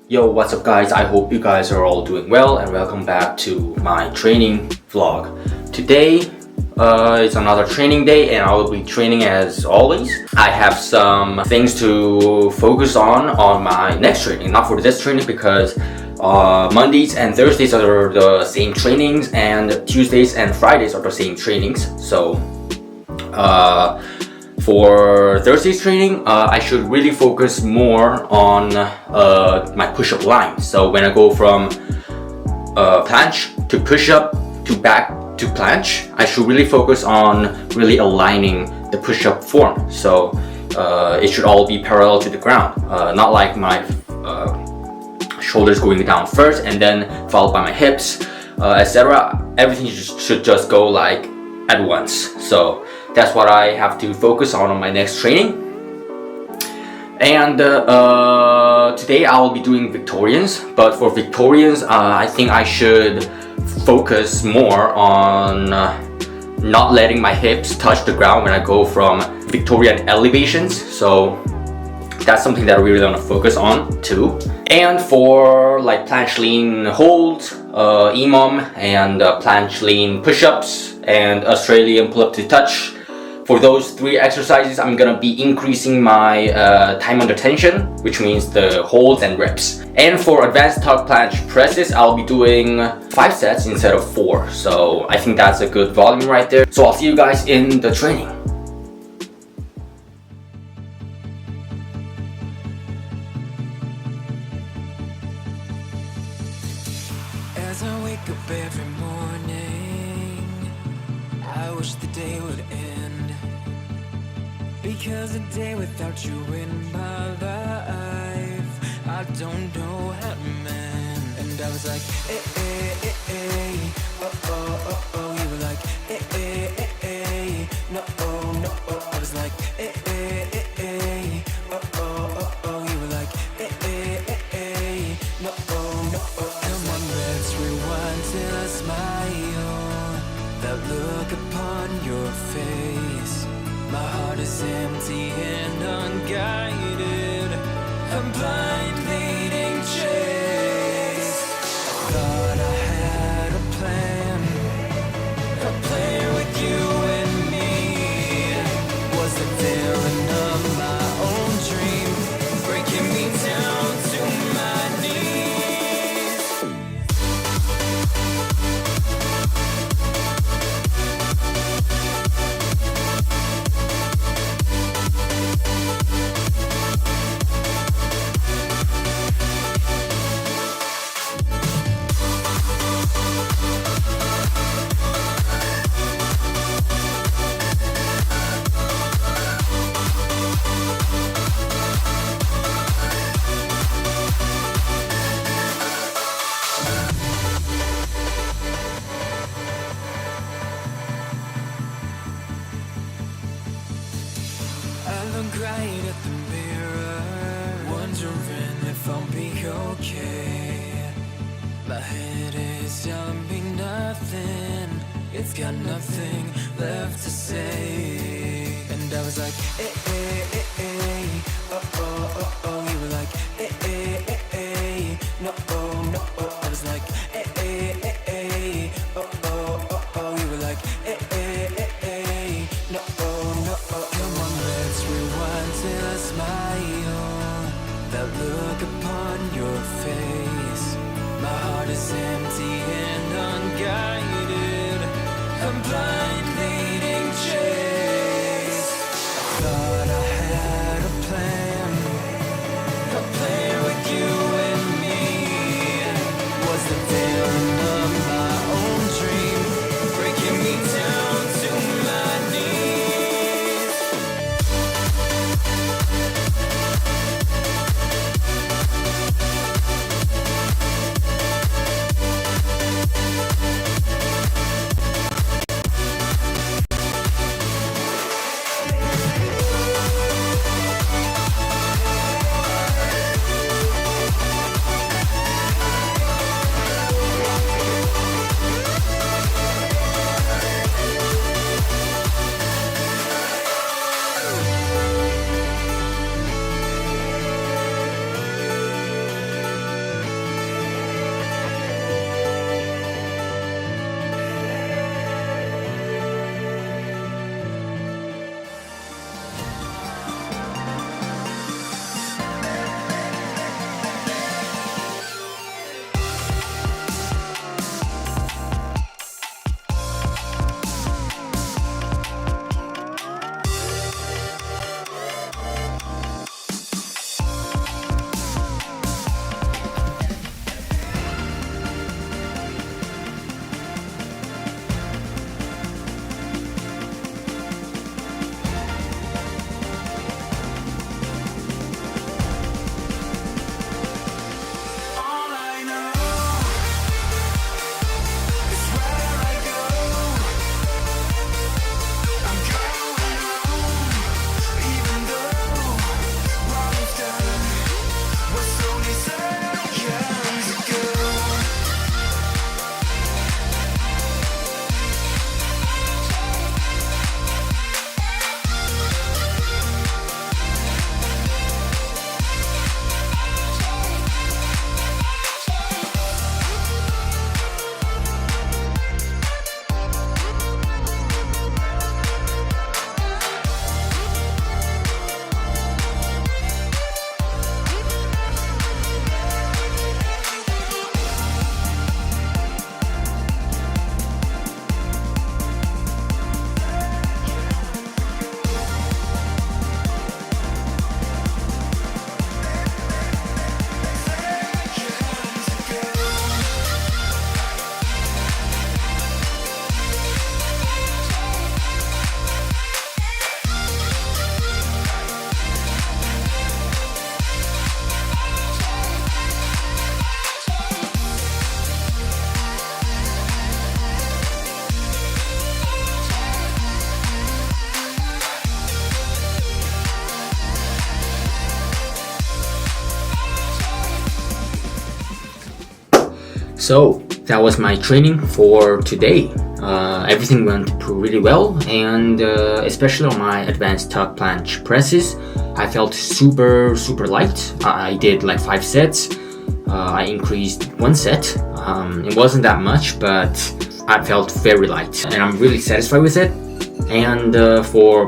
Yo, what's up guys? I hope you guys are all doing well and welcome back to my training vlog. Today it's another training day and I will be training as always. I have some things to focus on my next training, not for this training because Mondays and Thursdays are the same trainings and Tuesdays and Fridays are the same trainings. So for Thursday's training, I should really focus more on my push-up line. So when I go from planche to push-up to back to planche, I should really focus on really aligning the push-up form. So it should all be parallel to the ground, not like my shoulders going down first and then followed by my hips, etc. Everything should just go like at once. So that's what I have to focus on my next training. And today I will be doing Victorians, but for Victorians I think I should focus more on not letting my hips touch the ground when I go from Victorian elevations. So that's something that I really want to focus on too. And for like planche lean holds, EMOM and planche lean push-ups and Australian pull-up to touch, for those three exercises, I'm gonna be increasing my time under tension, which means the holds and reps. And for advanced tuck planche presses, I'll be doing 5 sets instead of 4. So I think that's a good volume right there. So I'll see you guys in the training. As I wake up every morning, I wish the day would end. Because a day without you in my life, I don't know how to mend. And I was like, eh, eh, eh, eh, oh, oh, oh, oh. You were like, eh, eh, eh, eh, no, oh, no, oh. I was like, eh, eh, eh, eh, oh, oh, oh, oh. You were like, eh, eh, eh, eh, no, oh, no, oh. Come on, let's rewind till I smile. That look upon your face. My heart is empty and unguided. I'm blind leading chase. Thought I had a plan with you and me. Was the villain of my own dream, breaking me down to my knees. I look right at the mirror, wondering if I'll be okay. My head is telling me nothing, it's got nothing left to say. And I was like, eh, eh, eh, eh, oh, oh, oh, oh. You were like, eh, eh, eh, eh, no, oh, no, oh. I was like, eh, eh, eh, eh, oh, oh, oh, oh. You were like, eh, eh, eh, eh, no, oh, no, oh. Come on, let's rewind till I smile. That look upon your face. My heart is empty and unguided. I'm blind leading chase. Thought I had a plan with you and me. Was the villain of my own dream, breaking me down to my knees. So that was my training for today. Everything went really well, and especially on my advanced tuck planche presses, I felt super light. I did like 5 sets. I increased 1 set. It wasn't that much, but I felt very light, and I'm really satisfied with it. And for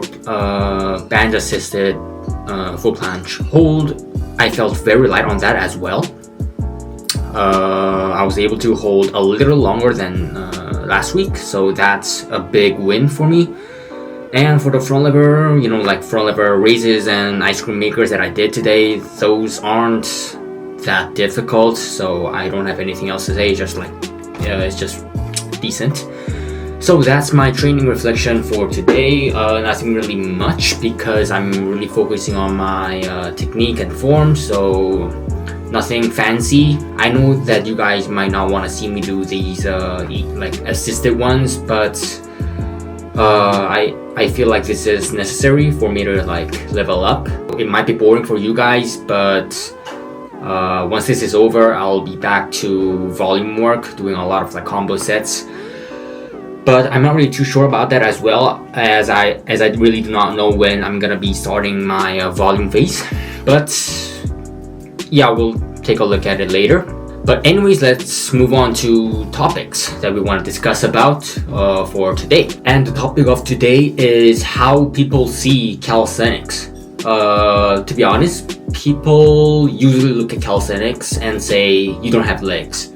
band assisted full planche hold, I felt very light on that as well. I was able to hold a little longer than last week, so that's a big win for me. And for the front lever, like front lever raises and ice cream makers that I did today, those aren't that difficult, so I don't have anything else to say. It's just decent. So that's my training reflection for today. Nothing really much because I'm really focusing on my technique and form, so nothing fancy. I know that you guys might not want to see me do these like assisted ones, but I feel like this is necessary for me to like level up. It might be boring for you guys, but once this is over, I'll be back to volume work, doing a lot of like combo sets. But I'm not really too sure about that, as well as I really do not know when I'm gonna be starting my volume phase. But yeah, we'll take a look at it later. But anyways, let's move on to topics that we want to discuss about for today. And the topic of today is how people see calisthenics. To be honest, people usually look at calisthenics and say you don't have legs,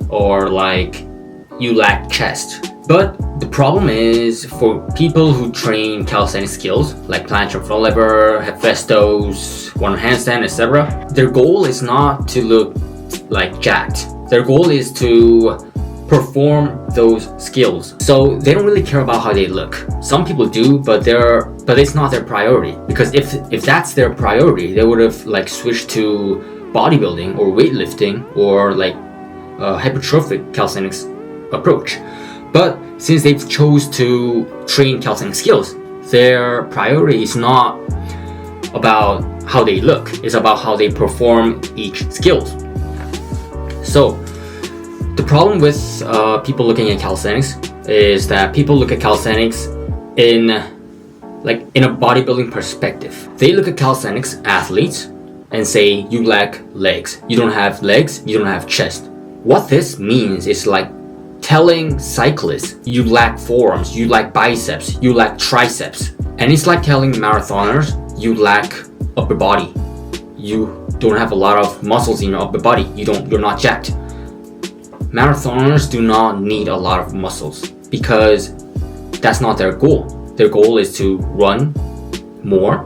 or like you lack chest. But the problem is, for people who train calisthenics skills like planche or front lever, Hephaestos, one handstand, etc., their goal is not to look like jacked. Their goal is to perform those skills. So they don't really care about how they look. Some people do, but it's not their priority. Because if that's their priority, they would have like switched to bodybuilding or weightlifting or like hypertrophic calisthenics approach. But since they've chose to train calisthenics skills, their priority is not about how they look, it's about how they perform each skill. So the problem with people looking at calisthenics is that people look at calisthenics in a bodybuilding perspective. They look at calisthenics athletes and say, you lack legs. You don't have legs, you don't have chest. What this means is like telling cyclists you lack forearms, you lack biceps, you lack triceps. And it's like telling marathoners you lack upper body. You don't have a lot of muscles in your upper body. You're not jacked. Marathoners do not need a lot of muscles because that's not their goal. Their goal is to run more.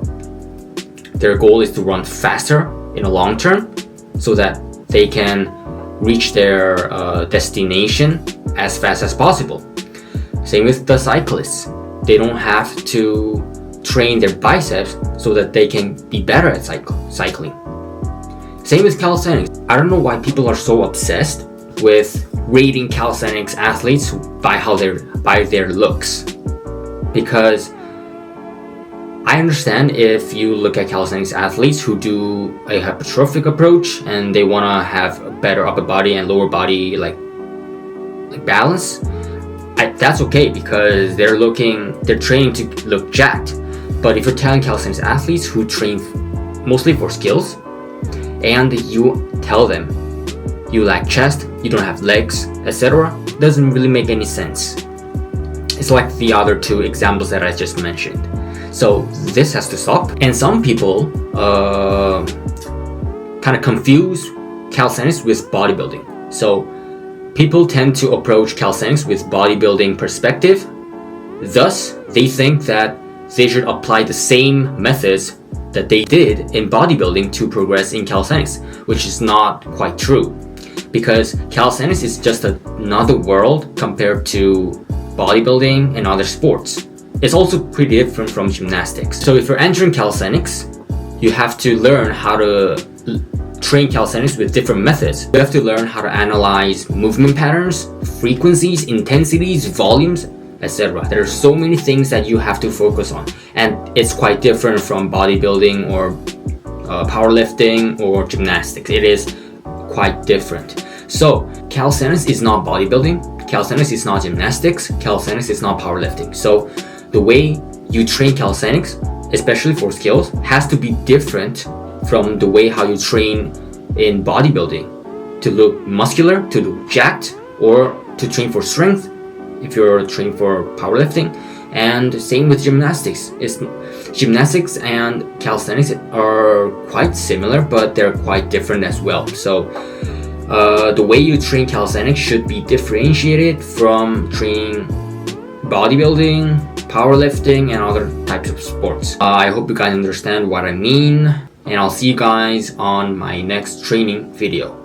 Their goal is to run faster in the long term so that they can reach their destination as fast as possible. Same with the cyclists. They don't have to train their biceps so that they can be better at cycling. Same with calisthenics. I don't know why people are so obsessed with rating calisthenics athletes by their looks. Because I understand if you look at calisthenics athletes who do a hypertrophic approach and they want to have a better upper body and lower body like balance, that's okay because they're training to look jacked. But if you're telling calisthenics athletes who train mostly for skills and you tell them you lack chest, you don't have legs, etc., doesn't really make any sense. It's like the other two examples that I just mentioned. So this has to stop. And some people kind of confuse calisthenics with bodybuilding. So people tend to approach calisthenics with bodybuilding perspective. Thus, they think that they should apply the same methods that they did in bodybuilding to progress in calisthenics, which is not quite true. Because calisthenics is just another world compared to bodybuilding and other sports. It's also pretty different from gymnastics. So if you're entering calisthenics, you have to learn how to train calisthenics with different methods. You have to learn how to analyze movement patterns, frequencies, intensities, volumes, etc. There are so many things that you have to focus on, and it's quite different from bodybuilding or powerlifting or gymnastics. It is quite different. So calisthenics is not bodybuilding, calisthenics is not gymnastics, calisthenics is not powerlifting. So the way you train calisthenics, especially for skills, has to be different from the way how you train in bodybuilding to look muscular, to look jacked, or to train for strength if you're training for powerlifting. And same with gymnastics. Gymnastics and calisthenics are quite similar, but they're quite different as well. So the way you train calisthenics should be differentiated from training bodybuilding, powerlifting, and other types of sports. I hope you guys understand what I mean, and I'll see you guys on my next training video.